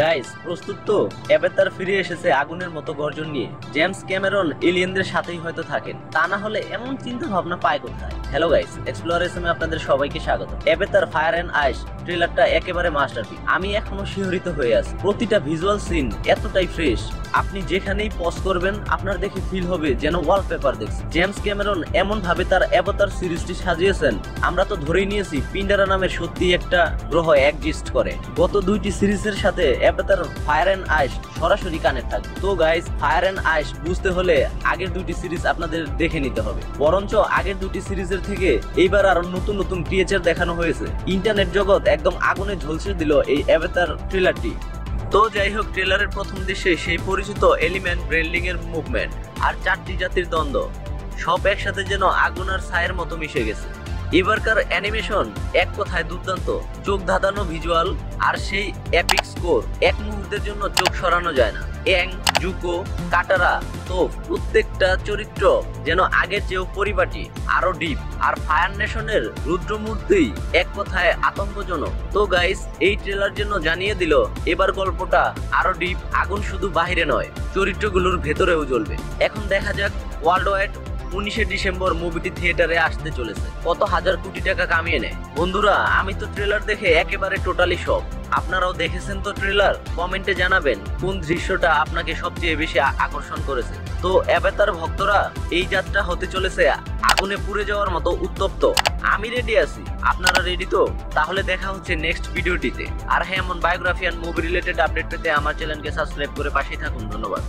Guys প্রস্তুত তো? Avatar ফিরে এসেছে আগুনের মতো গর্জন নিয়ে। জেমস ক্যামেরন এলিয়েনদের সাথেই হয়তো থাকেন, তা না হলে এমন চিন্তা ভাবনা পায় কোথায়? হ্যালো গাইস, এক্সপ্লোরেশনে আপনাদের সবাইকে স্বাগত। অ্যাভাটার ফায়ার এন্ড আইস ট্রেলারটা একেবারে মাস্টারপিস। আমি এখনো শিহরিত হয়ে আছি। প্রতিটা ভিজুয়াল সিন এতটাই ফ্রেশ, আপনি যেখানেই পজ করবেন আপনার দেখে ফিল হবে যেন ওয়ালপেপার দেখছেন। জেমস ক্যামেরন এমন ভাবে তার অ্যাভাটার সিরিজটি সাজিয়েছেন, আমরা তো ধরেই নিয়েছি পিন্ডারা নামের সত্যি একটা গ্রহ এক্সিস্ট করে। গত দুইটি সিরিজের সাথে অ্যাভাটার ফায়ার এন্ড আইস সরাসরি কানেক্ট থাকবে। তো গাইস, ফায়ার এন্ড আইস বুঝতে হলে আগের দুইটি সিরিজ আপনাদের দেখে নিতে হবে। বরঞ্চ আগের দুটি সিরিজের থেকে এইবার আরো নতুন নতুন ক্রিয়েচার দেখানো হয়েছে। ইন্টারনেট জগৎ একদম আগুনে ঝলসে দিল এই অ্যাভাটার ট্রেলারটি। তো যাই হোক, ট্রেলারের প্রথম দৃশ্যে সেই পরিচিত এলিমেন্ট ব্রেন্ডিং এর মুভমেন্ট আর চারটি জাতির দ্বন্দ্ব সব একসাথে যেন আগুন আর ছায়ের মতো মিশে গেছে। এবারকার অ্যানিমেশন এক কথায় দুর্দান্ত, চোখ ধাঁধানো ভিজুয়াল আর সেই এপিক স্কোর, এক মুহূর্তের জন্য চোখ সরানো যায় না। অ্যাং, জুকো, কাটারা, তো প্রত্যেকটা চরিত্র যেন আগের চেয়েও পরিপাটি, আরো ডিপ। আর ফায়ার নেশনের রুদ্রমূর্তি এক কথায় আতঙ্কজনক। তো গাইস, এই ট্রেলার জন্য জানিয়ে দিল এবার গল্পটা আরো ডিপ। আগুন শুধু বাহিরে নয়, চরিত্রগুলোর ভেতরেও জ্বলবে। এখন দেখা যাক ওয়ার্ল্ড ওয়াইড 19শে ডিসেম্বর মুভিটি থিয়েটারে আসতে চলেছে, কত হাজার কোটি টাকা কামিয়ে নেয়। বন্ধুরা, আমি তো ট্রেলার দেখে একেবারে টোটালি শক। আপনারাও দেখেছেন তো ট্রেলার? কমেন্টে জানাবেন কোন দৃশ্যটা আপনাকে সবচেয়ে বেশি আকর্ষণ করেছে। তো অ্যাভাটার ভক্তরা, এই যাত্রা হতে চলেছে আগুনে পুড়ে যাওয়ার মতো উত্তপ্ত। আমি রেডি আছি, আপনারা রেডি তো? তাহলে দেখা হচ্ছে নেক্সট ভিডিওটিতে। আর হ্যাঁ, এমন বায়োগ্রাফি আর মুভি রিলেটেড আপডেট পেতে আমার চ্যানেলকে সাবস্ক্রাইব করে পাশেই থাকুন। ধন্যবাদ।